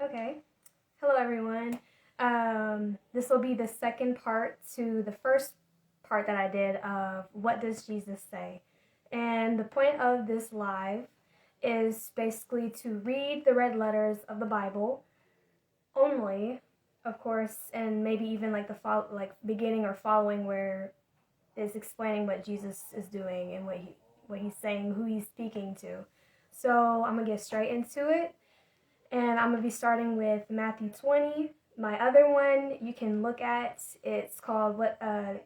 Okay. Hello, everyone. This will be the second part to the first part that I did of What Does Jesus Say? And the point of this live is basically to read the red letters of the Bible only, of course, and maybe even like beginning or following where it's explaining what Jesus is doing and what he's saying, who he's speaking to. So I'm gonna get straight into it. And I'm going to be starting with Matthew 20. My other one you can look at, it's called Red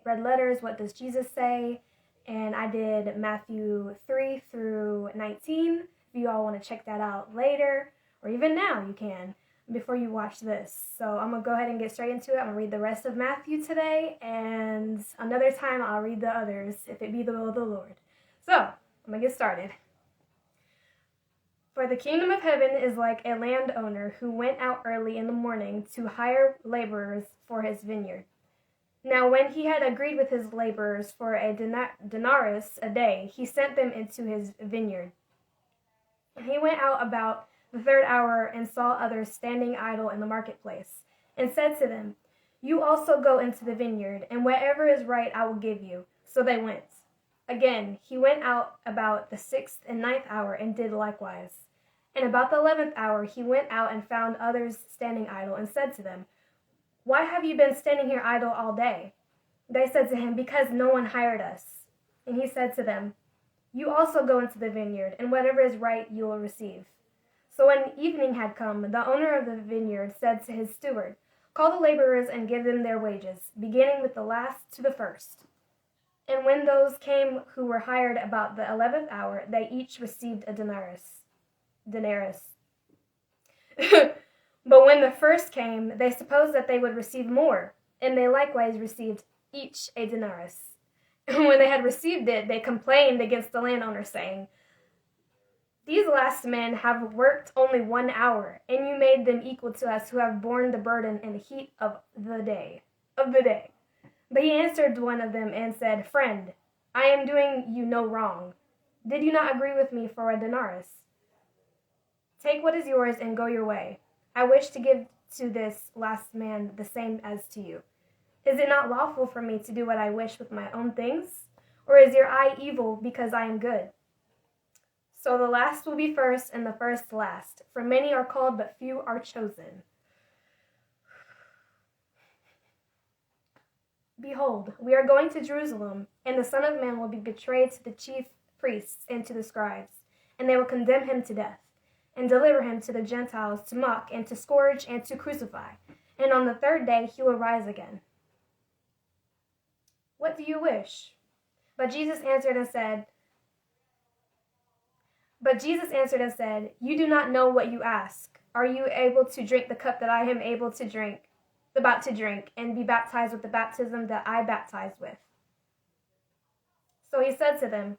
Letters, What Does Jesus Say? And I did Matthew 3 through 19. If you all want to check that out later, or even now, you can, before you watch this. So I'm going to go ahead and get straight into it. I'm going to read the rest of Matthew today, and another time I'll read the others, if it be the will of the Lord. So, I'm going to get started. For the kingdom of heaven is like a landowner who went out early in the morning to hire laborers for his vineyard. Now when he had agreed with his laborers for a denarius a day, he sent them into his vineyard. He went out about the third hour and saw others standing idle in the marketplace, and said to them, "You also go into the vineyard, and whatever is right I will give you." So they went. Again, he went out about the 6th and 9th hour and did likewise. And about the 11th hour he went out and found others standing idle, and said to them, "Why have you been standing here idle all day?" They said to him, "Because no one hired us." And he said to them, "You also go into the vineyard, and whatever is right you will receive." So when evening had come, the owner of the vineyard said to his steward, "Call the laborers and give them their wages, beginning with the last to the first." And when those came who were hired about the 11th hour, they each received a denarius. But when the first came, they supposed that they would receive more, and they likewise received each a denarius. And when they had received it, they complained against the landowner, saying, "These last men have worked only 1 hour, and you made them equal to us who have borne the burden in the heat of the day. But he answered one of them and said, "Friend, I am doing you no wrong. Did you not agree with me for a denarius? Take what is yours and go your way. I wish to give to this last man the same as to you. Is it not lawful for me to do what I wish with my own things? Or is your eye evil because I am good?" So the last will be first, and the first last. For many are called, but few are chosen. Behold, we are going to Jerusalem, and the Son of Man will be betrayed to the chief priests and to the scribes, and they will condemn him to death, and deliver him to the Gentiles to mock, and to scourge, and to crucify. And on the third day he will rise again. What do you wish? But Jesus answered and said, "You do not know what you ask. Are you able to drink the cup that I am about to drink, and be baptized with the baptism that I baptize with?" So he said to them,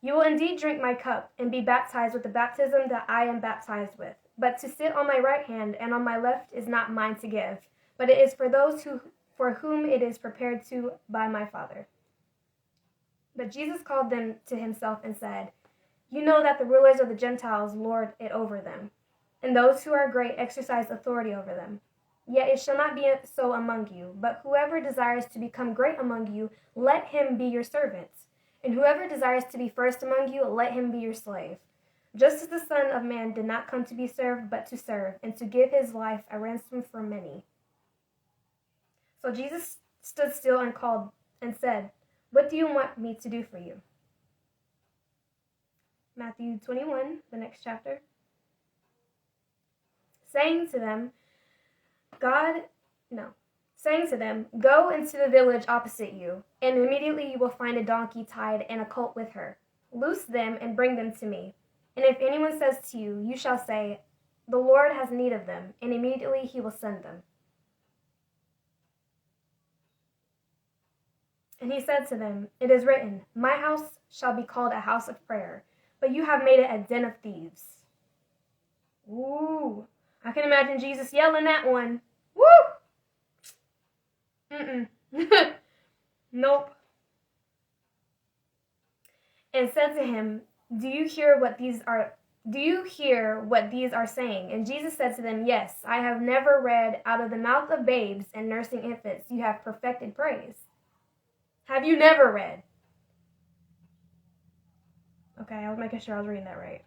"You will indeed drink my cup, and be baptized with the baptism that I am baptized with. But to sit on my right hand and on my left is not mine to give, but it is for those for whom it is prepared by my Father." But Jesus called them to himself and said, "You know that the rulers of the Gentiles lord it over them, and those who are great exercise authority over them. Yet it shall not be so among you, but whoever desires to become great among you, let him be your servant. And whoever desires to be first among you, let him be your slave. Just as the Son of Man did not come to be served, but to serve, and to give his life a ransom for many." So Jesus stood still and called and said, "What do you want me to do for you?" Matthew 21, the next chapter. Saying to them, "Go into the village opposite you, and immediately you will find a donkey tied and a colt with her. Loose them and bring them to me. And if anyone says to you, you shall say, 'The Lord has need of them,' and immediately he will send them." And he said to them, "It is written, 'My house shall be called a house of prayer,' but you have made it a den of thieves." Ooh, I can imagine Jesus yelling that one. Woo! Nope. And said to him, "Do you hear what these are Do you hear what these are saying? And Jesus said to them, Yes, I have never read, out of the mouth of babes and nursing infants you have perfected praise. Have you never read? Okay, I was making sure I was reading that right.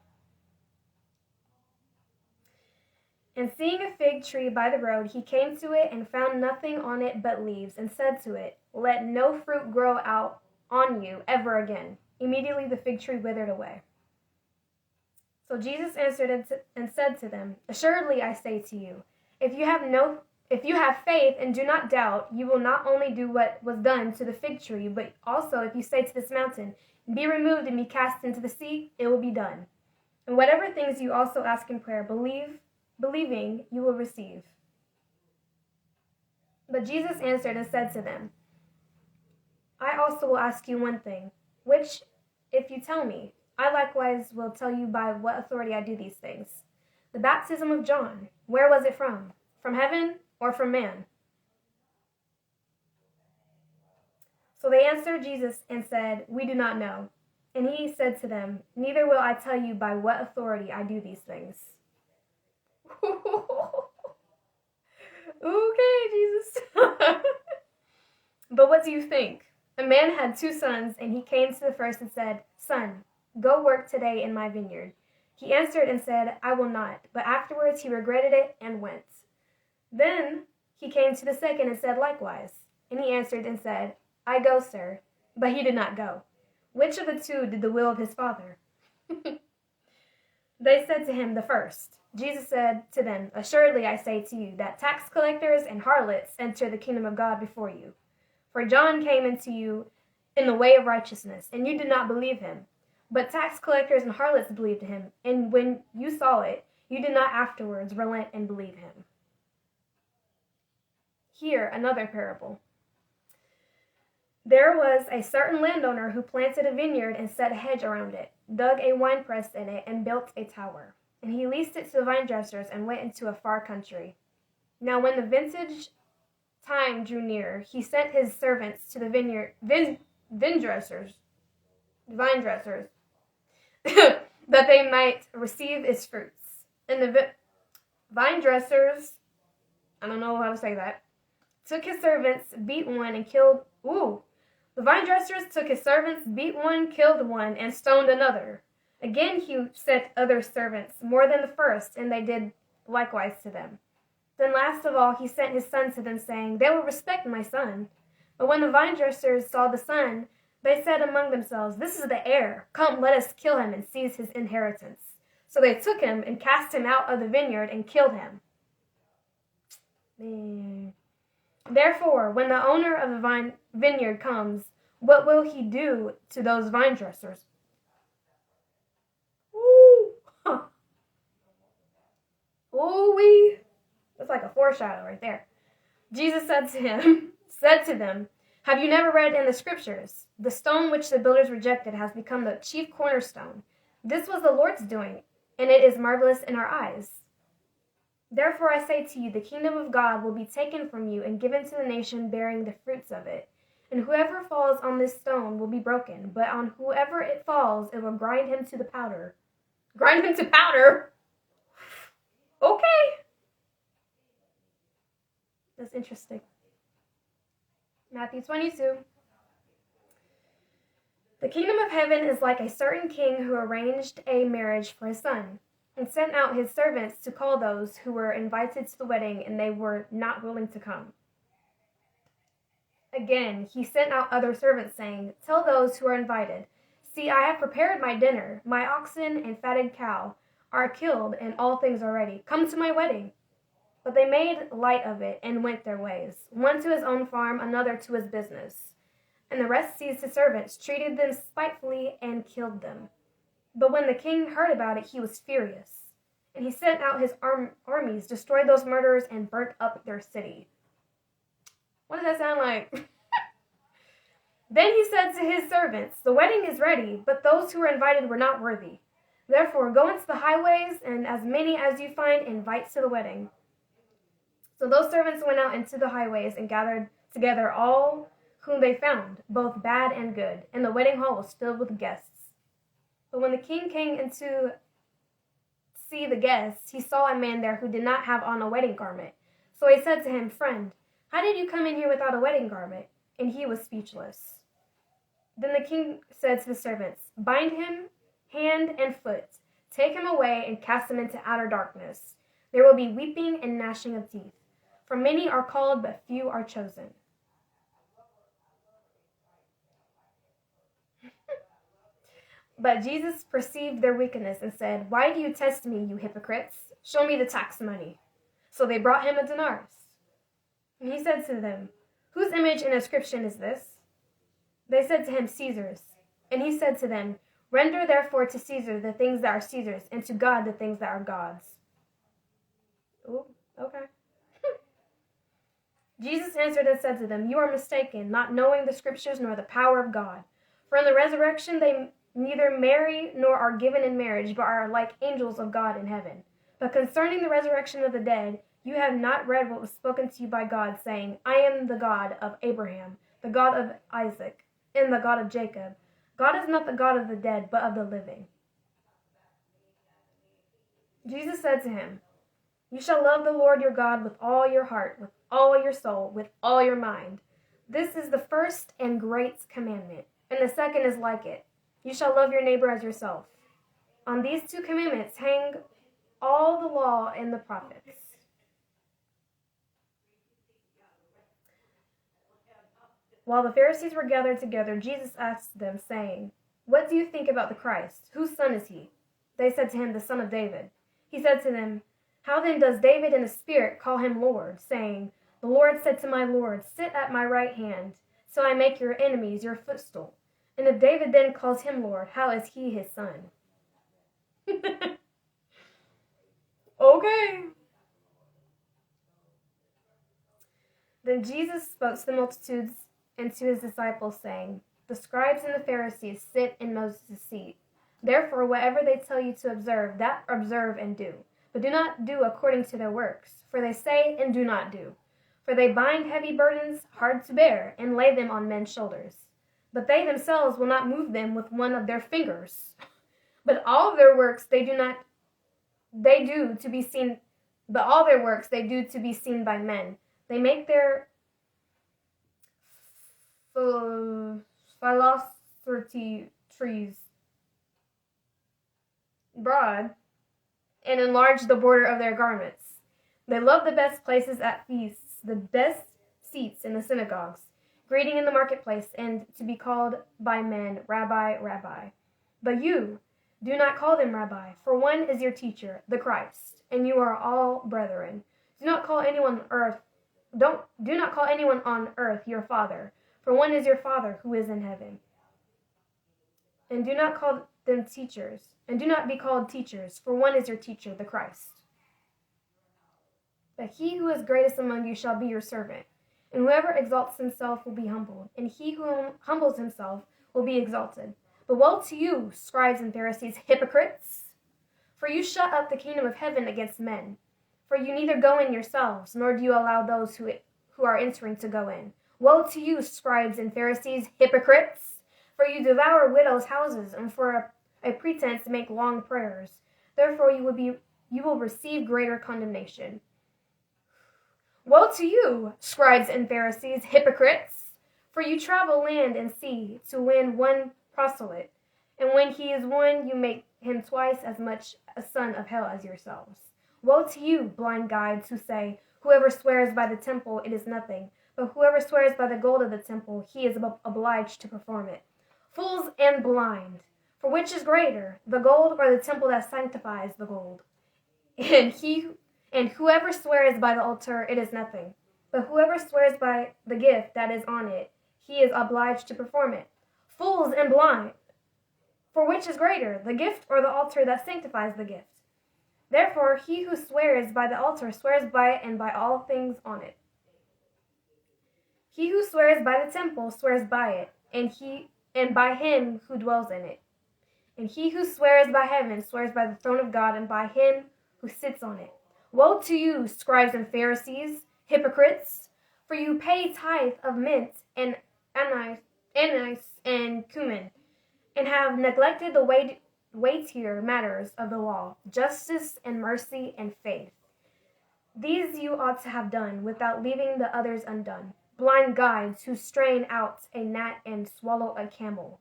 And seeing a fig tree by the road, he came to it and found nothing on it but leaves, and said to it, Let no fruit grow out on you ever again. Immediately the fig tree withered away. So Jesus answered and said to them, Assuredly I say to you, if you have faith and do not doubt, you will not only do what was done to the fig tree, but also if you say to this mountain, Be removed and be cast into the sea, it will be done. And whatever things you also ask in prayer, believing, you will receive. But Jesus answered and said to them, I also will ask you one thing, which, if you tell me, I likewise will tell you by what authority I do these things. The baptism of John, where was it from? From heaven or from man? So they answered Jesus and said, We do not know. And he said to them, Neither will I tell you by what authority I do these things. Okay, Jesus. But what do you think? A man had 2 sons, and he came to the first and said, Son, go work today in my vineyard. He answered and said, I will not. But afterwards he regretted it and went. Then he came to the second and said likewise. And he answered and said, I go, sir. But he did not go. Which of the 2 did the will of his father? They said to him, The first. Jesus said to them, Assuredly I say to you, that tax collectors and harlots enter the kingdom of God before you. For John came into you in the way of righteousness, and you did not believe him. But tax collectors and harlots believed him, and when you saw it, you did not afterwards relent and believe him. Here, another parable. There was a certain landowner who planted a vineyard and set a hedge around it, dug a winepress in it, and built a tower. And he leased it to the vine dressers and went into a far country. Now when the vintage time drew near, he sent his servants to the vine dressers, that they might receive its fruits. And the vine dressers, I don't know how to say that, took his servants, beat one, and killed. The vine dressers took his servants, beat one, killed one, and stoned another. Again he sent other servants, more than the first, and they did likewise to them. Then last of all he sent his son to them, saying, They will respect my son. But when the vine dressers saw the son, they said among themselves, This is the heir. Come, let us kill him and seize his inheritance. So they took him and cast him out of the vineyard and killed him. Therefore, when the owner of the vineyard comes, what will he do to those vine dressers? That's like a foreshadow right there. Jesus said to them, Have you never read in the scriptures, the stone which the builders rejected has become the chief cornerstone. This was the Lord's doing, and it is marvelous in our eyes. Therefore I say to you, the kingdom of God will be taken from you and given to the nation bearing the fruits of it. And whoever falls on this stone will be broken, but on whoever it falls, it will grind him to powder. Grind him to powder? Okay. That's interesting. Matthew 22. The kingdom of heaven is like a certain king who arranged a marriage for his son, and sent out his servants to call those who were invited to the wedding, and they were not willing to come. Again, he sent out other servants, saying, Tell those who are invited, See, I have prepared my dinner. My oxen and fatted cow are killed, and all things are ready. Come to my wedding. But they made light of it and went their ways, one to his own farm, another to his business. And the rest seized his servants, treated them spitefully, and killed them. But when the king heard about it, he was furious. And he sent out his armies, destroyed those murderers, and burnt up their city. What does that sound like? Then he said to his servants, The wedding is ready, but those who were invited were not worthy. Therefore, go into the highways, and as many as you find, invite to the wedding. So those servants went out into the highways and gathered together all whom they found, both bad and good, and the wedding hall was filled with guests. But when the king came into see the guests, he saw a man there who did not have on a wedding garment. So he said to him, "Friend, how did you come in here without a wedding garment?" And he was speechless. Then the king said to the servants, "Bind him hand and foot, take him away and cast him into outer darkness. There will be weeping and gnashing of teeth. For many are called, but few are chosen." But Jesus perceived their wickedness and said, "Why do you test me, you hypocrites? Show me the tax money." So they brought him a denarius. And he said to them, "Whose image and inscription is this?" They said to him, "Caesar's." And he said to them, "Render therefore to Caesar the things that are Caesar's, and to God the things that are God's." Ooh, okay. Jesus answered and said to them, "You are mistaken, not knowing the scriptures nor the power of God. For in the resurrection they neither marry nor are given in marriage, but are like angels of God in heaven. But concerning the resurrection of the dead, you have not read what was spoken to you by God, saying, 'I am the God of Abraham, the God of Isaac, and the God of Jacob.' God is not the God of the dead, but of the living." Jesus said to him, "You shall love the Lord your God with all your heart, with all your soul, with all your mind. This is the first and great commandment, and the second is like it. You shall love your neighbor as yourself. On these two commandments hang all the law and the prophets." While the Pharisees were gathered together, Jesus asked them, saying, "What do you think about the Christ? Whose son is he?" They said to him, "The son of David." He said to them, "How then does David in the Spirit call him Lord, saying, 'The Lord said to my Lord, sit at my right hand, till I make your enemies your footstool'? And if David then calls him Lord, how is he his son?" Okay. Then Jesus spoke to the multitudes and to his disciples, saying, "The scribes and the Pharisees sit in Moses' seat. Therefore, whatever they tell you to observe, that observe and do. But do not do according to their works, for they say and do not do. For they bind heavy burdens hard to bear, and lay them on men's shoulders. But they themselves will not move them with one of their fingers. But all their works they do to be seen by men. They make their philosophy trees broad, and enlarge the border of their garments. They love the best places at feasts, the best seats in the synagogues, greeting in the marketplace, and to be called by men, 'Rabbi, Rabbi.' But you do not call them Rabbi, for one is your teacher, the Christ, and you are all brethren. Do not call anyone on earth your father, for one is your Father who is in heaven. And do not call them teachers, and do not be called teachers, for one is your teacher, the Christ. But he who is greatest among you shall be your servant. And whoever exalts himself will be humbled, and he who humbles himself will be exalted. But woe to you, scribes and Pharisees, hypocrites! For you shut up the kingdom of heaven against men. For you neither go in yourselves, nor do you allow those who are entering to go in. Woe to you, scribes and Pharisees, hypocrites! For you devour widows' houses, and for a pretense make long prayers. Therefore you will receive greater condemnation. Woe to you, scribes and Pharisees, hypocrites! For you travel land and sea to win one proselyte, and when he is won, you make him twice as much a son of hell as yourselves. Woe to you, blind guides, who say, 'Whoever swears by the temple, it is nothing, but whoever swears by the gold of the temple, he is obliged to perform it.' Fools and blind! For which is greater, the gold or the temple that sanctifies the gold? And whoever swears by the altar, it is nothing. But whoever swears by the gift that is on it, he is obliged to perform it. Fools and blind! For which is greater, the gift or the altar that sanctifies the gift? Therefore, he who swears by the altar swears by it and by all things on it. He who swears by the temple swears by it, and by him who dwells in it. And he who swears by heaven swears by the throne of God and by him who sits on it. Woe to you, scribes and Pharisees, hypocrites! For you pay tithe of mint and anise and cumin, and have neglected the weightier matters of the law, justice and mercy and faith. These you ought to have done without leaving the others undone. Blind guides who strain out a gnat and swallow a camel.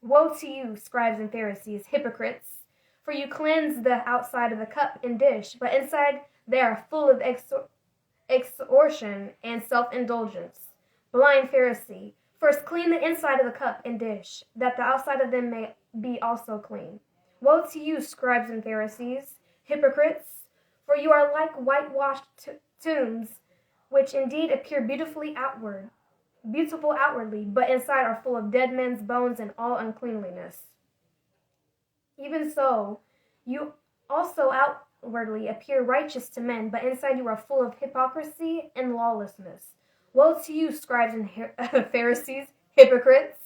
Woe to you, scribes and Pharisees, hypocrites! For you cleanse the outside of the cup and dish, but inside they are full of extortion and self-indulgence. Blind Pharisee, first clean the inside of the cup and dish, that the outside of them may be also clean. Woe to you, scribes and Pharisees, hypocrites! For you are like whitewashed tombs, which indeed appear beautiful outwardly, but inside are full of dead men's bones and all uncleanliness. Even so, you also outwardly appear righteous to men, but inside you are full of hypocrisy and lawlessness. Woe to you, scribes and Pharisees, hypocrites!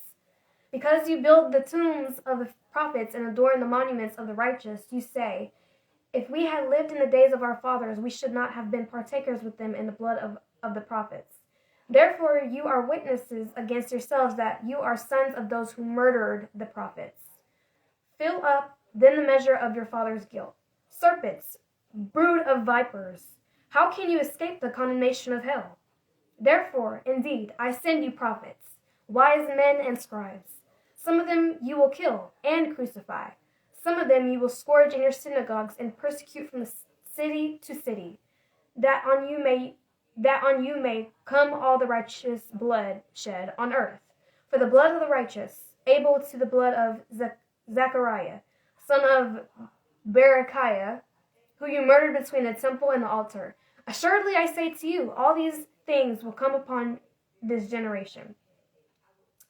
Because you build the tombs of the prophets and adorn the monuments of the righteous, you say, if we had lived in the days of our fathers, we should not have been partakers with them in the blood of the prophets. Therefore, you are witnesses against yourselves that you are sons of those who murdered the prophets. Fill up then the measure of your father's guilt. Serpents, brood of vipers, how can you escape the condemnation of hell? Therefore, indeed, I send you prophets, wise men and scribes. Some of them you will kill and crucify. Some of them you will scourge in your synagogues and persecute from city to city, that on you may come all the righteous blood shed on earth. For the blood of the righteous, able to the blood of Zechariah, son of Berechiah, who you murdered between the temple and the altar. Assuredly I say to you, all these things will come upon this generation.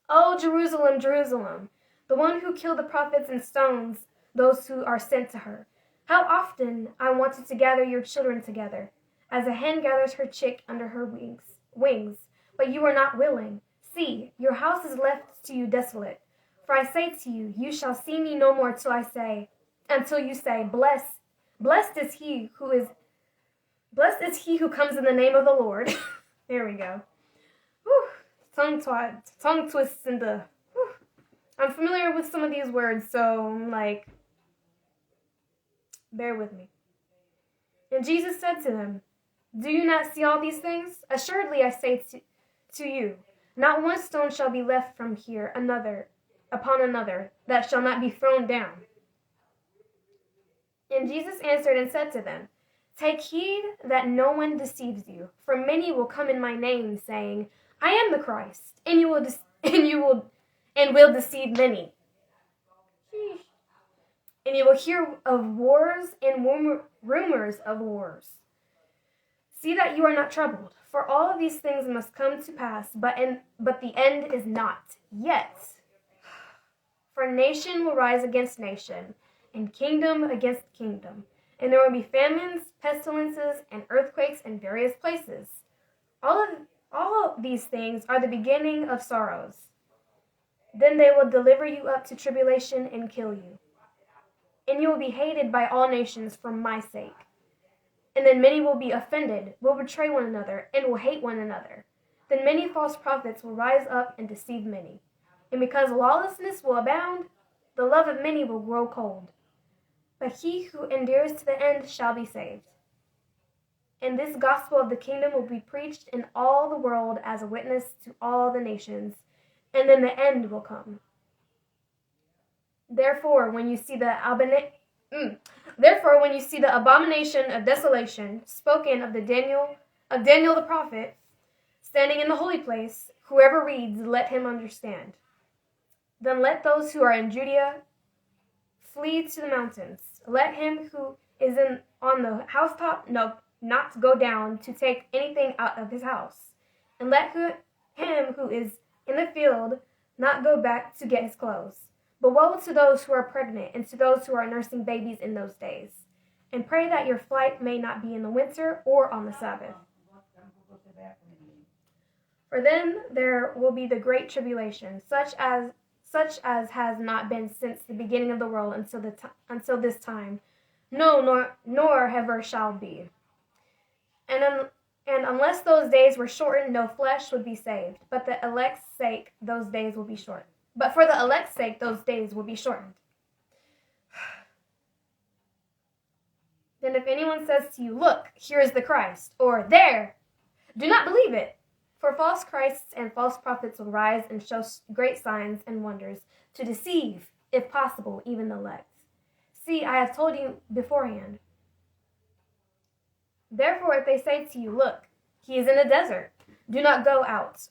O Jerusalem, Jerusalem, the one who killed the prophets and stones those who are sent to her. How often I wanted to gather your children together, as a hen gathers her chick under her wings, but you are not willing. See, your house is left to you desolate. For I say to you, you shall see me no more until you say, blessed is he who comes in the name of the Lord. There we go. Whew. Tongue twists and the. Whew. I'm familiar with some of these words, so bear with me. And Jesus said to them, do you not see all these things? Assuredly I say to you, not one stone shall be left from here upon another that shall not be thrown down. And Jesus answered and said to them, take heed that no one deceives you, for many will come in my name, saying, I am the Christ, and will deceive many. And you will hear of wars and rumors of wars. See that you are not troubled, for all of these things must come to pass, but the end is not yet. For nation will rise against nation, and kingdom against kingdom, and there will be famines, pestilences, and earthquakes in various places. All of these things are the beginning of sorrows. Then they will deliver you up to tribulation and kill you. And you will be hated by all nations for my sake. And then many will be offended, will betray one another, and will hate one another. Then many false prophets will rise up and deceive many. And because lawlessness will abound, the love of many will grow cold. But he who endures to the end shall be saved. And this gospel of the kingdom will be preached in all the world as a witness to all the nations, and then the end will come. Therefore, when you see the abomination of desolation spoken of Daniel the prophet, standing in the holy place, whoever reads, let him understand. Then let those who are in Judea flee to the mountains. Let him who is on the housetop not go down to take anything out of his house. And let him who is in the field not go back to get his clothes. But woe to those who are pregnant and to those who are nursing babies in those days. And pray that your flight may not be in the winter or on the Sabbath. For then there will be the great tribulation, such as has not been since the beginning of the world until this time, no, nor ever shall be. And unless those days were shortened, no flesh would be saved. But for the elect's sake, those days will be shortened. And if anyone says to you, 'Look, here is the Christ,' or 'There,' do not believe it. For false Christs and false prophets will rise and show great signs and wonders to deceive, if possible, even the elect. See, I have told you beforehand. Therefore, if they say to you, 'Look, he is in a desert,' do not go out.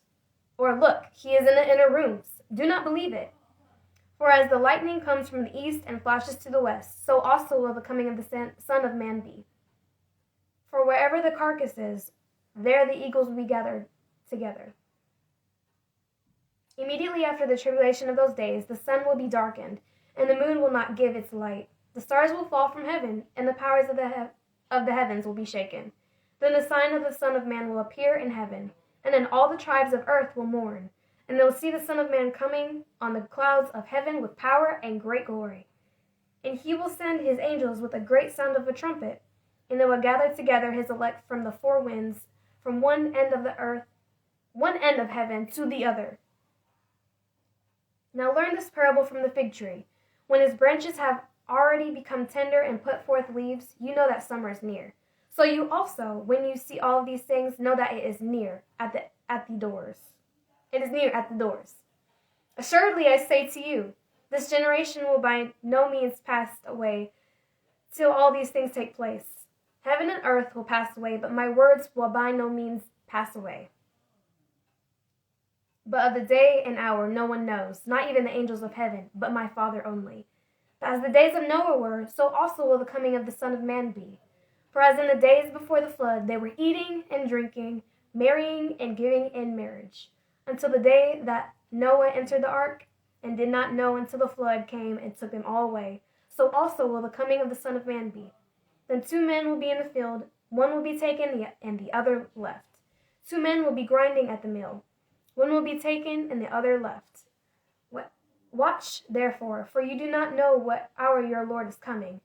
Or 'Look, he is in the inner rooms,' do not believe it. For as the lightning comes from the east and flashes to the west, so also will the coming of the Son of Man be. For wherever the carcass is, there the eagles will be gathered together. Immediately after the tribulation of those days, the sun will be darkened, and the moon will not give its light. The stars will fall from heaven, and the powers of the heavens will be shaken. Then the sign of the Son of Man will appear in heaven, and then all the tribes of earth will mourn, and they will see the Son of Man coming on the clouds of heaven with power and great glory. And he will send his angels with a great sound of a trumpet, and they will gather together his elect from the four winds, from one end of heaven to the other. Now learn this parable from the fig tree. When its branches have already become tender and put forth leaves, you know that summer is near. So you also, when you see all of these things, know that it is near at the doors. It is near at the doors. Assuredly, I say to you, this generation will by no means pass away till all these things take place. Heaven and earth will pass away, but my words will by no means pass away. But of the day and hour no one knows, not even the angels of heaven, but my Father only. But as the days of Noah were, so also will the coming of the Son of Man be. For as in the days before the flood, they were eating and drinking, marrying and giving in marriage, until the day that Noah entered the ark, and did not know until the flood came and took them all away. So also will the coming of the Son of Man be. Then 2 men will be in the field, one will be taken and the other left. 2 men will be grinding at the mill, one will be taken and the other left. Watch, therefore, for you do not know what hour your Lord is coming.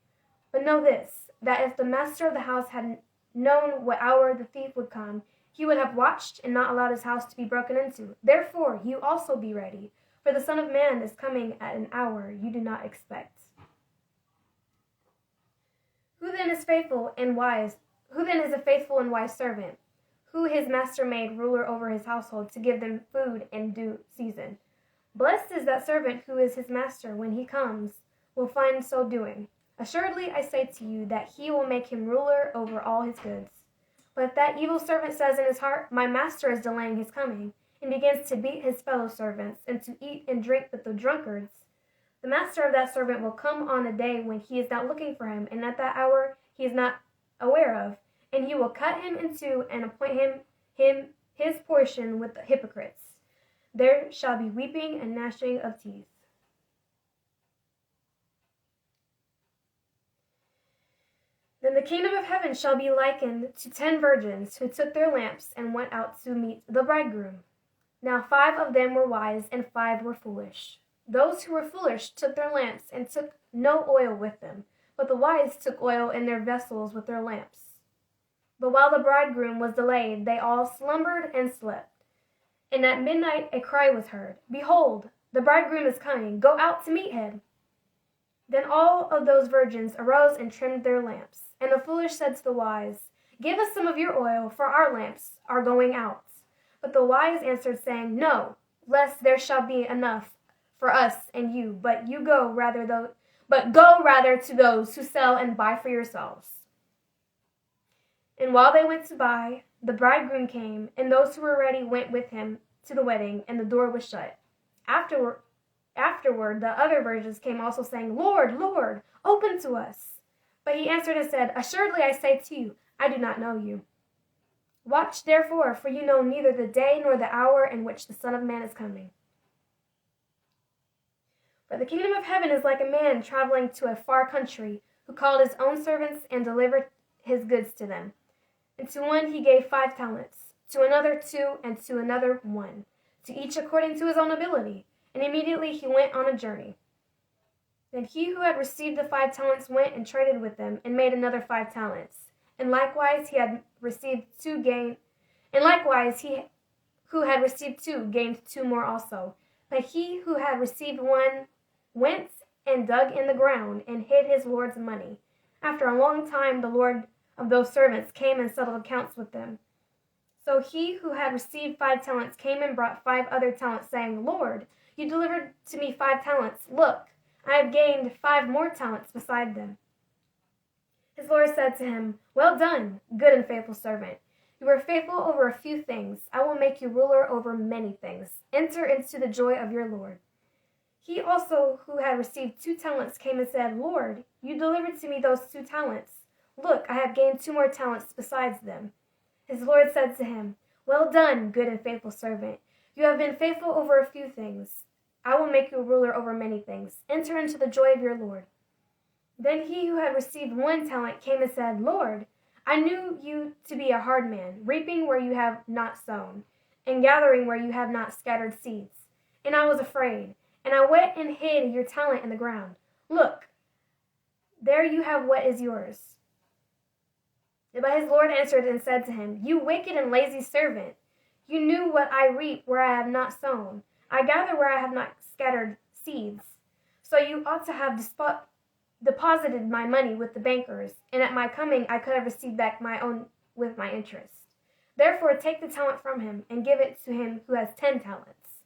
But know this, that if the master of the house had known what hour the thief would come, he would have watched and not allowed his house to be broken into. Therefore, you also be ready, for the Son of Man is coming at an hour you do not expect. Who then is faithful and wise? Who then is a faithful and wise servant, who his master made ruler over his household to give them food in due season? Blessed is that servant who is his master when he comes will find so doing. Assuredly, I say to you that he will make him ruler over all his goods. But if that evil servant says in his heart, my master is delaying his coming, and begins to beat his fellow servants, and to eat and drink with the drunkards, the master of that servant will come on a day when he is not looking for him, and at that hour he is not aware of, and he will cut him in two and appoint him his portion with the hypocrites. There shall be weeping and gnashing of teeth. Then the kingdom of heaven shall be likened to 10 virgins who took their lamps and went out to meet the bridegroom. Now 5 of them were wise and 5 were foolish. Those who were foolish took their lamps and took no oil with them, but the wise took oil in their vessels with their lamps. But while the bridegroom was delayed, they all slumbered and slept. And at midnight a cry was heard, Behold, the bridegroom is coming, go out to meet him. Then all of those virgins arose and trimmed their lamps. And the foolish said to the wise, Give us some of your oil, for our lamps are going out. But the wise answered, saying, No, lest there shall be enough for us and you, but go rather to those who sell and buy for yourselves. And while they went to buy, the bridegroom came, and those who were ready went with him to the wedding, and the door was shut. Afterward, the other virgins came also, saying, Lord, Lord, open to us. But he answered and said, Assuredly I say to you, I do not know you. Watch therefore, for you know neither the day nor the hour in which the Son of Man is coming. For the kingdom of heaven is like a man traveling to a far country, who called his own servants and delivered his goods to them. And to one he gave 5 talents, to another 2, and to another 1, to each according to his own ability. And immediately he went on a journey. Then he who had received the 5 talents went and traded with them, and made another 5 talents. And likewise he had received 2 gained, and likewise he who had received 2 gained 2 more also. But he who had received 1 went and dug in the ground, and hid his Lord's money. After a long time, the Lord of those servants came and settled accounts with them. So he who had received 5 talents came and brought 5 other talents, saying, Lord, you delivered to me 5 talents. Look, I have gained 5 more talents beside them. His Lord said to him, Well done, good and faithful servant. You were faithful over a few things. I will make you ruler over many things. Enter into the joy of your Lord. He also, who had received 2 talents, came and said, Lord, you delivered to me those 2 talents. Look, I have gained 2 more talents besides them. His Lord said to him, Well done, good and faithful servant. You have been faithful over a few things. I will make you a ruler over many things. Enter into the joy of your Lord. Then he who had received 1 talent came and said, Lord, I knew you to be a hard man, reaping where you have not sown, and gathering where you have not scattered seeds. And I was afraid, and I went and hid your talent in the ground. Look, there you have what is yours. But his Lord answered and said to him, You wicked and lazy servant, you knew what I reap where I have not sown. I gather where I have not scattered seeds. So you ought to have deposited my money with the bankers, and at my coming I could have received back my own with my interest. Therefore take the talent from him, and give it to him who has 10 talents.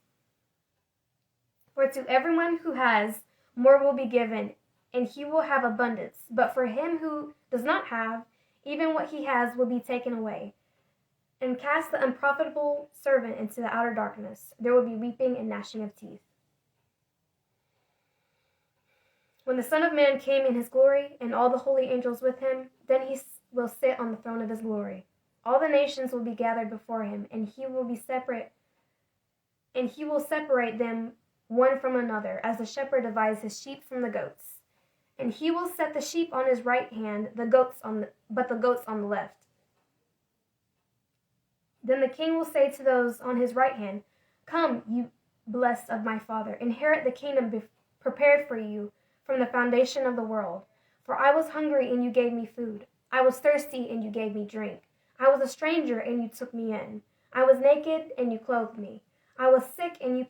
For to everyone who has, more will be given, and he will have abundance. But for him who does not have, even what he has will be taken away. And cast the unprofitable servant into the outer darkness. There will be weeping and gnashing of teeth. When the Son of Man came in his glory, and all the holy angels with him, then he will sit on the throne of his glory. All the nations will be gathered before him, and he will separate them one from another, as the shepherd divides his sheep from the goats. And he will set the sheep on his right hand, but the goats on the left. Then the king will say to those on his right hand, Come, you blessed of my Father, inherit the kingdom prepared for you from the foundation of the world. For I was hungry, and you gave me food. I was thirsty, and you gave me drink. I was a stranger, and you took me in. I was naked, and you clothed me. I was sick, and you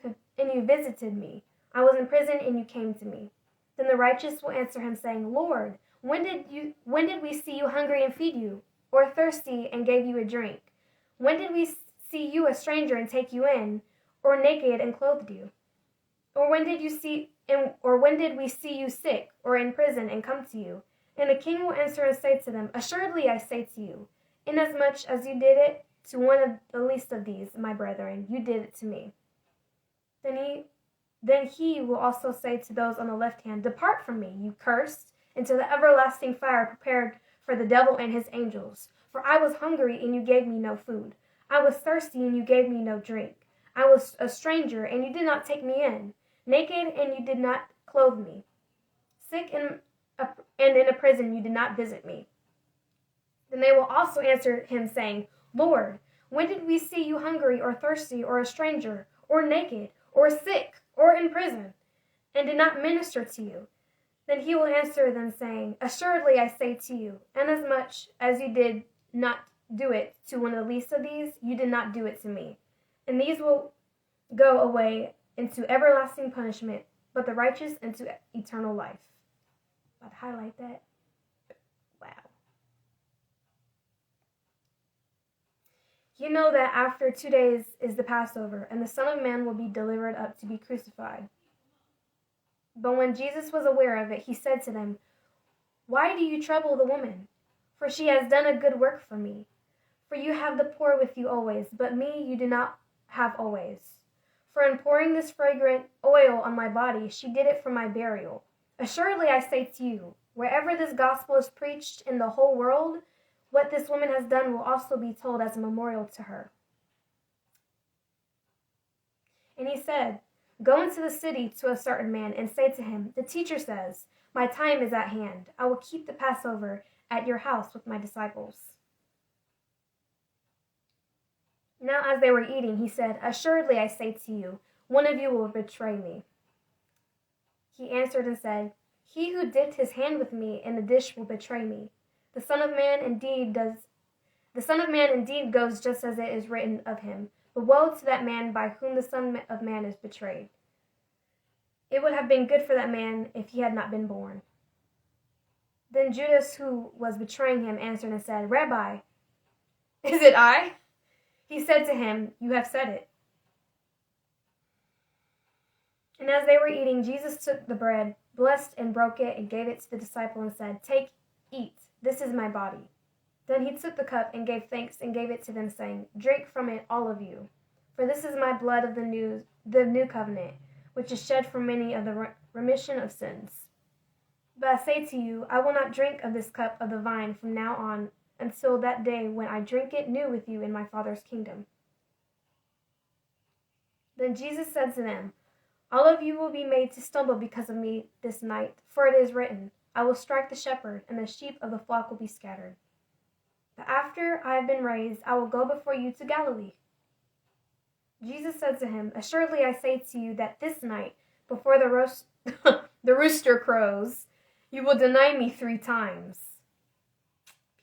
visited me. I was in prison, and you came to me. Then the righteous will answer him, saying, Lord, when did we see you hungry and feed you, or thirsty and gave you a drink? When did we see you a stranger and take you in, or naked and clothed you? Or when did we see you sick or in prison and come to you? And the king will answer and say to them, Assuredly I say to you, inasmuch as you did it to one of the least of these, my brethren, you did it to me. Then he will also say to those on the left hand, Depart from me, you cursed, into the everlasting fire prepared for the devil and his angels. For I was hungry, and you gave me no food. I was thirsty, and you gave me no drink. I was a stranger, and you did not take me in. Naked, and you did not clothe me. Sick and in a prison, you did not visit me. Then they will also answer him, saying, Lord, when did we see you hungry or thirsty or a stranger or naked or sick or in prison, and did not minister to you? Then he will answer them, saying, Assuredly I say to you, inasmuch as you did not do it to one of the least of these, you did not do it to me. And these will go away into everlasting punishment, but the righteous into eternal life. I'll highlight that. Wow. You know that after 2 days is the Passover, and the Son of Man will be delivered up to be crucified. But when Jesus was aware of it, he said to them, Why do you trouble the woman? For she has done a good work for me. For you have the poor with you always, but me you do not have always. For in pouring this fragrant oil on my body, she did it for my burial. Assuredly I say to you, wherever this gospel is preached in the whole world, what this woman has done will also be told as a memorial to her. And he said, Go into the city to a certain man and say to him, The teacher says, My time is at hand. I will keep the Passover at your house with my disciples. Now as they were eating, he said, Assuredly I say to you, one of you will betray me. He answered and said, He who dipped his hand with me in the dish will betray me. The Son of Man indeed goes just as it is written of him. But woe to that man by whom the Son of Man is betrayed. It would have been good for that man if he had not been born. Then Judas, who was betraying him, answered and said, Rabbi, is it I? He said to him, You have said it. And as they were eating, Jesus took the bread, blessed and broke it, and gave it to the disciple and said, Take, eat, this is my body. Then he took the cup and gave thanks and gave it to them, saying, Drink from it, all of you, for this is my blood of the new covenant, which is shed for many of the remission of sins. But I say to you, I will not drink of this cup of the vine from now on until that day when I drink it new with you in my Father's kingdom. Then Jesus said to them, All of you will be made to stumble because of me this night, for it is written, I will strike the shepherd, and the sheep of the flock will be scattered. But after I have been raised, I will go before you to Galilee. Jesus said to him, Assuredly I say to you that this night, before the rooster crows, you will deny me 3 times.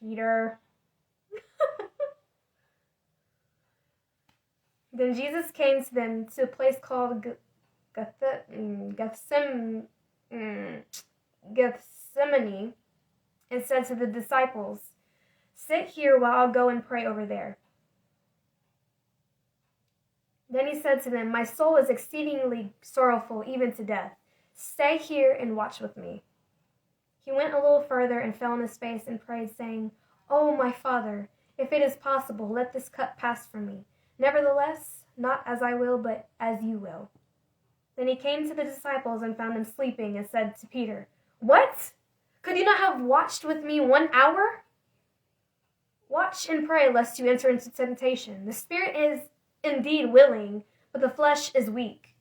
Peter. Then Jesus came to them to a place called Gethsemane, and said to the disciples, Sit here while I'll go and pray over there. Then he said to them, My soul is exceedingly sorrowful, even to death. Stay here and watch with me. He went a little further and fell on his face and prayed, saying, Oh, my Father, if it is possible, let this cup pass from me. Nevertheless, not as I will, but as you will. Then he came to the disciples and found them sleeping and said to Peter, What? Could you not have watched with me 1 hour? Watch and pray lest you enter into temptation. The spirit is indeed willing, but the flesh is weak.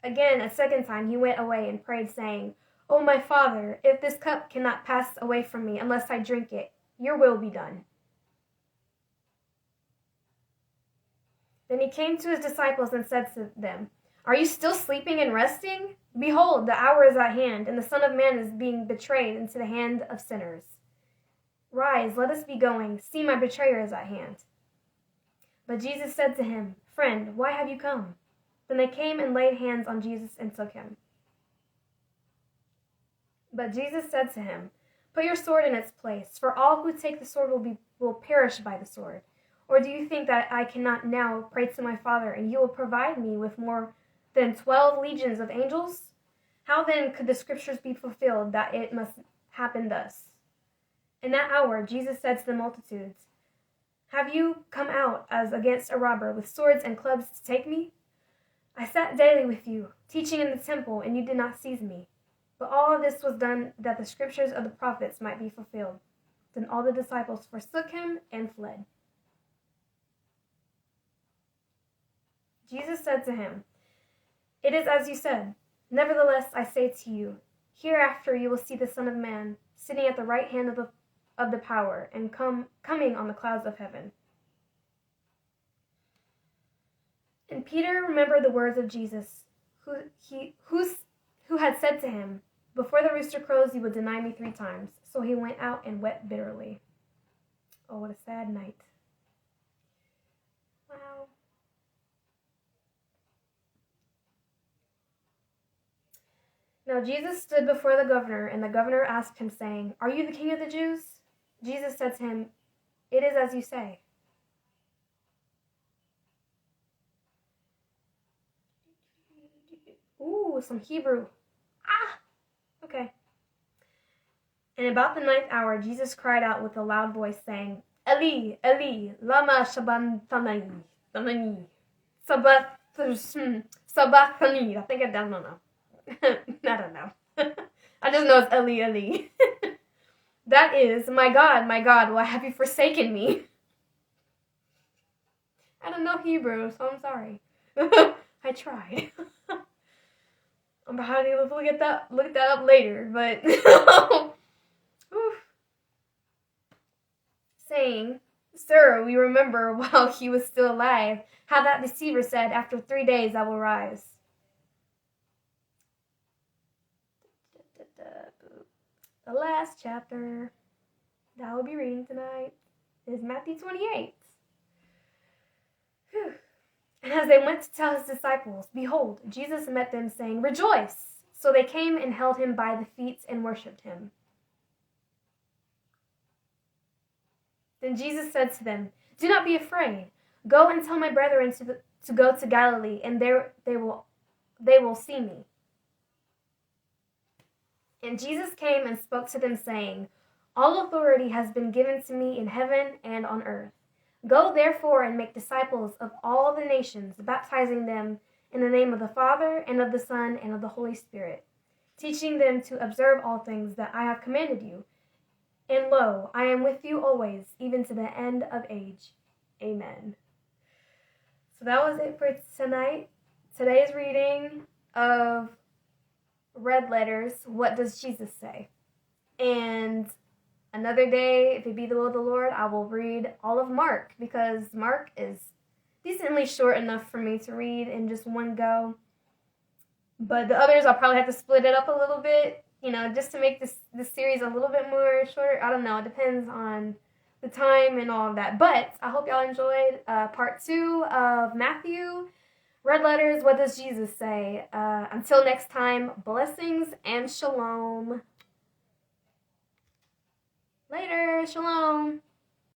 Again, a second time, he went away and prayed, saying, O my Father, if this cup cannot pass away from me unless I drink it, your will be done. Then he came to his disciples and said to them, Are you still sleeping and resting? Behold, the hour is at hand, and the Son of Man is being betrayed into the hand of sinners. Rise, let us be going. See, my betrayer is at hand. But Jesus said to him, Friend, why have you come? Then they came and laid hands on Jesus and took him. But Jesus said to him, Put your sword in its place, for all who take the sword will perish by the sword. Or do you think that I cannot now pray to my Father, and he will provide me with more than 12 legions of angels? How then could the scriptures be fulfilled that it must happen thus? In that hour Jesus said to the multitudes, Have you come out as against a robber with swords and clubs to take me? I sat daily with you, teaching in the temple, and you did not seize me. But all this was done that the scriptures of the prophets might be fulfilled. Then all the disciples forsook him and fled. Jesus said to him, It is as you said. Nevertheless, I say to you, hereafter you will see the Son of Man sitting at the right hand of the power and coming on the clouds of heaven. And Peter remembered the words of Jesus, who had said to him, Before the rooster crows, you will deny me 3 times. So he went out and wept bitterly. Oh, what a sad night. Wow. Now Jesus stood before the governor, and the governor asked him, saying, Are you the king of the Jews? Jesus said to him, It is as you say. Ooh, some Hebrew. Okay. And about the 9th hour, Jesus cried out with a loud voice, saying, Eli, Eli, lama sabachthani. Sabachthani. I think I don't know. I don't know. I just know it's Eli, Eli. That is, my God, why have you forsaken me? I don't know Hebrew, so I'm sorry. I tried. I'm probably going to look that up later, but saying, Sir, we remember while he was still alive, how that deceiver said, After 3 days I will rise. The last chapter that I will be reading tonight is Matthew 28. Whew. And as they went to tell his disciples, behold, Jesus met them, saying, Rejoice! So they came and held him by the feet and worshipped him. Then Jesus said to them, "Do not be afraid. Go and tell my brethren to go to Galilee, and there they will see me." And Jesus came and spoke to them, saying, "All authority has been given to me in heaven and on earth. Go therefore and make disciples of all the nations, baptizing them in the name of the Father, and of the Son, and of the Holy Spirit, teaching them to observe all things that I have commanded you. And lo, I am with you always, even to the end of age." Amen. So that was it for tonight. Today's reading of Red Letters, What Does Jesus Say? And another day, if it be the will of the Lord, I will read all of Mark, because Mark is decently short enough for me to read in just one go. But the others, I'll probably have to split it up a little bit, just to make this series a little bit more short. I don't know. It depends on the time and all of that. But I hope y'all enjoyed part 2 of Matthew. Red Letters, What Does Jesus Say? Until next time, blessings and shalom. Later, shalom.